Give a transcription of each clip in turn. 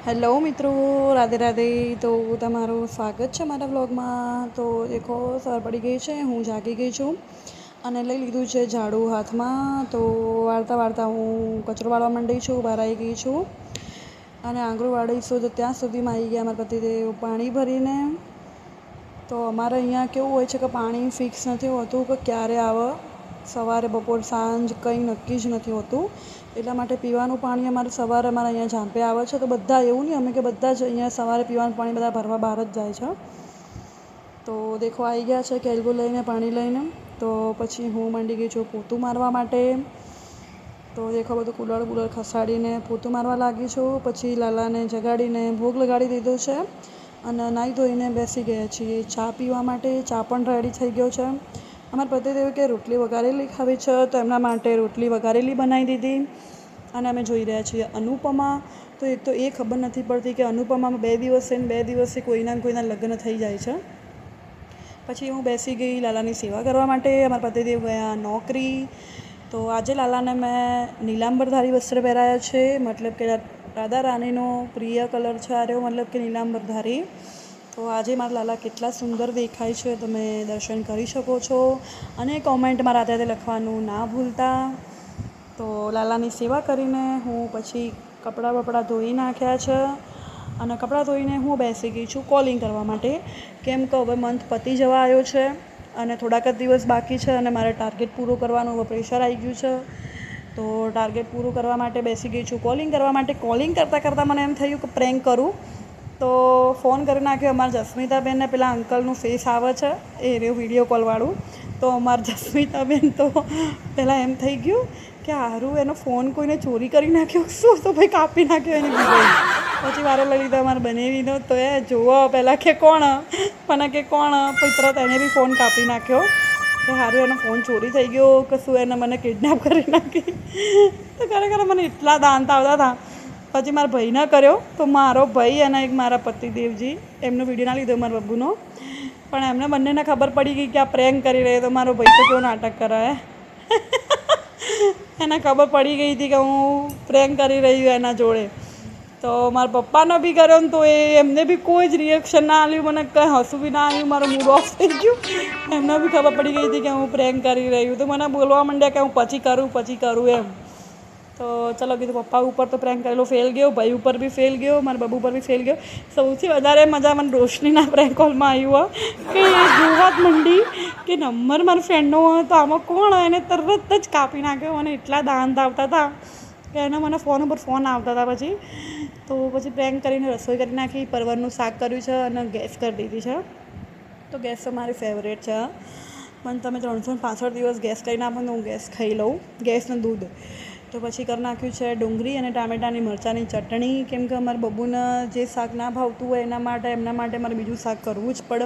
Hello મિત્રો, રાધે રાધે. તો તમારું સ્વાગત છે મારા વ્લોગમાં. તો દેખો સવાર પડી ગઈ છે, હું જાગી ગઈ છું અને લઈ લીધું છે ઝાડુ હાથમાં. તો વાળતા વાળતા હું કચરો વાળવા માંડી છું, બહાર આવી ગઈ છું અને આંગળું વાળીશું તો ત્યાં સુધીમાં આવી ગયા મારા પતિદેવ પાણી ભરીને. તો અમારે અહીંયા કેવું હોય છે કે પાણી ફિક્સ નથી હોતું કે ક્યારે આવે, સવારે બપોર સાંજ કંઈ નક્કી જ નથી હોતું. એટલા માટે પીવાનું પાણી અમારે સવારે અમારે અહીંયા ઝાંપે આવે છે. તો બધા એવું નહીં અમે કે બધા જ અહીંયા સવારે પીવાનું પાણી બધા ભરવા બહાર જ જાય છે. તો દેખો આવી ગયા છે કેલગું લઈને, પાણી લઈને. તો પછી હું માંડી ગઈ છું પોતું મારવા માટે. તો દેખો બધું કુલર ખસાડીને પોતું મારવા લાગી છું. પછી લાલાને જગાડીને ભોગ લગાડી દીધો છે અને નાહી ધોઈને બેસી ગયા છીએ ચા પીવા માટે. ચા પણ રેડી થઈ ગયો છે. અમારા પતિદેવ કે રોટલી વઘારેલી ખાવી છે, તો એમના માટે રોટલી વઘારેલી બનાવી દીધી. અને અમે જોઈ રહ્યા છીએ અનુપમા. તો એક તો એ ખબર નથી પડતી કે અનુપમામાં 2 દિવસે ને 2 દિવસે કોઈના ને કોઈના લગ્ન થઈ જાય છે. પછી હું બેસી ગઈ લાલાની સેવા કરવા માટે. અમારા પતિદેવ ગયા નોકરી. તો આજે લાલાને મેં નીલાંબરધારી વસ્ત્ર પહેરાયા છે, મતલબ કે રાધા રાણીનો પ્રિય કલર છે આ રહ્યો, મતલબ કે નીલાંબરધારી. તો આજે મારા લાલા કેટલા સુંદર દેખાય છે તમે દર્શન કરી શકો છો. અને કોમેન્ટમાં રાધે રાધે લખવાનું ના ભૂલતા. તો લાલાની સેવા કરીને હું પછી કપડાં ધોઈ નાખ્યા છે અને કપડાં ધોઈને હું બેસી ગઈ છું કોલિંગ કરવા માટે. કેમ કે હવે મંથ પતી જવા આવ્યો છે અને થોડાક જ દિવસ બાકી છે અને મારે ટાર્ગેટ પૂરું કરવાનું હવે પ્રેશર આવી ગયું છે. તો ટાર્ગેટ પૂરું કરવા માટે બેસી ગઈ છું કોલિંગ કરવા માટે. કોલિંગ કરતાં મને એમ થયું કે પ્રેન્ક કરું, તો ફોન કરી નાખ્યો. અમારા જસ્મિતાબેનને પેલા અંકલનું ફેસ આવે છે એ રહ્યું વિડીયો કોલવાળું. તો અમારા જસ્મિતાબેન તો પહેલાં એમ થઈ ગયું કે હારું એનો ફોન કોઈને ચોરી કરી નાખ્યો શું, તો ભાઈ કાપી નાખ્યો એને બીજો. પછી વારો લઈ લીધો અમારે બનેવીનો. તો એ જોવો પહેલાં કે કોણ, મને કે કોણ, પછી તરત એને બી ફોન કાપી નાખ્યો કે સારું એનો ફોન ચોરી થઈ ગયો કે શું, એને મને કિડનેપ કરી નાખી. તો ખરેખર મને એટલા દાંત આવતા હતા. પછી મારા ભાઈને કર્યો, તો મારો ભાઈ અને એક મારા પતિદેવજી એમનો વિડીયો ના લીધો મારા બબ્બુનો, પણ એમને બંનેને ખબર પડી ગઈ કે આ પ્રેન્ક કરી રહ્યો. તો મારો ભાઈ તો કેવો નાટક કરાય, એને ખબર પડી ગઈ હતી કે હું પ્રેન્ક કરી રહી છું એના જોડે. તો મારા પપ્પાનો બી કર્યો ને તો એમને બી કોઈ જ રિએક્શન ના આવ્યું, મને કંઈ હસું બી ના આવ્યું, મારો મૂડ ઓફ થઈ ગયું. એમને બી ખબર પડી ગઈ હતી કે હું પ્રેન્ક કરી રહ્યું. તો મને બોલવા માંડ્યા કે હું પછી કરું એમ. તો ચલો કીધું પપ્પા ઉપર તો પ્રેન્ક કરેલો ફેલ ગયો, ભાઈ ઉપર બી ફેલ ગયો, મારા બાબુ ઉપર બી ફેલ ગયો. સૌથી વધારે મજા મને રોશનીના પ્રેન્ક કોલમાં આવ્યું કે એ જોવા જ મંડી કે નંબર મારા ફ્રેન્ડનો હોય તો આમાં કોણ, એને તરત જ કાપી નાખ્યો. મને એટલા દાંત આવતા હતા કે એને મને ફોન ઉપર ફોન આવતા હતા. પછી પ્રેન્ક કરીને રસોઈ કરી નાખી, પરવરનું શાક કર્યું છે અને ગેસ કરી દીધી છે. તો ગેસ તો મારી ફેવરેટ છે. પણ તમે 365 દિવસ ગેસ કરીને આપો તો હું ગેસ ખાઈ લઉં, ગેસનું દૂધ. તો પછી કરી નાખ્યું છે ડુંગળી અને ટામેટાની મરચાંની ચટણી. કેમ કે અમારા બબુને જે શાક ના ભાવતું હોય એમના માટે મારે બીજું શાક કરવું જ પડે,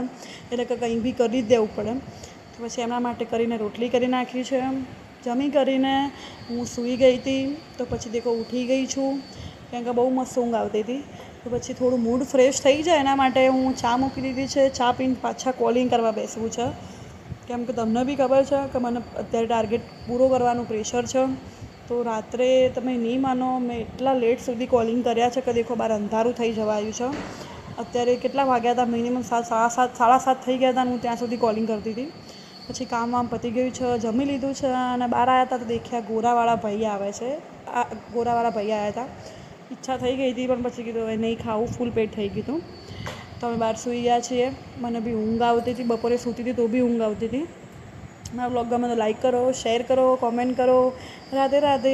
એટલે કે કંઈ બી કરી જ દેવું પડે. તો પછી એમના માટે કરીને રોટલી કરી નાખી છે. જમી કરીને હું સૂઈ ગઈ હતી. તો પછી દેખો ઉઠી ગઈ છું, કેમ કે બહુ મસ્ત ઊંઘ આવતી હતી. તો પછી થોડું મૂડ ફ્રેશ થઈ જાય એના માટે હું ચા મૂકી દીધી છે. ચા પીને પાછા કોલિંગ કરવા બેસવું છે. કેમ કે તમને બી ખબર છે કે મને અત્યારે ટાર્ગેટ પૂરો કરવાનું પ્રેશર છે. તો રાત્રે તમે નહીં માનો, મેં એટલા લેટ સુધી કોલિંગ કર્યા છે કે દેખો બહાર અંધારું થઈ જવાયું છે. અત્યારે કેટલા વાગ્યા હતા, મિનિમમ 7:30 થઈ ગયા હતા. હું ત્યાં સુધી કોલિંગ કરતી હતી. પછી કામ પતી ગયું છે, જમી લીધું છે અને બહાર આવ્યા હતા તો દેખ્યા ગોરાવાળા ભાઈ આવે છે. ગોરાવાળા ભાઈ આવ્યા હતા. ઈચ્છા થઈ ગઈ હતી પણ પછી કીધું હવે નહીં ખાવું, ફૂલ પેટ થઈ ગયું હતું. તો અમે બહાર સૂઈ ગયા છીએ. મને બી ઊંઘ આવતી હતી, બપોરે સૂતી હતી તો બી ઊંઘ આવતી હતી. મારા બ્લોગ ગમે તો લાઈક કરો, શેર કરો, કોમેન્ટ કરો. રાધે રાધે.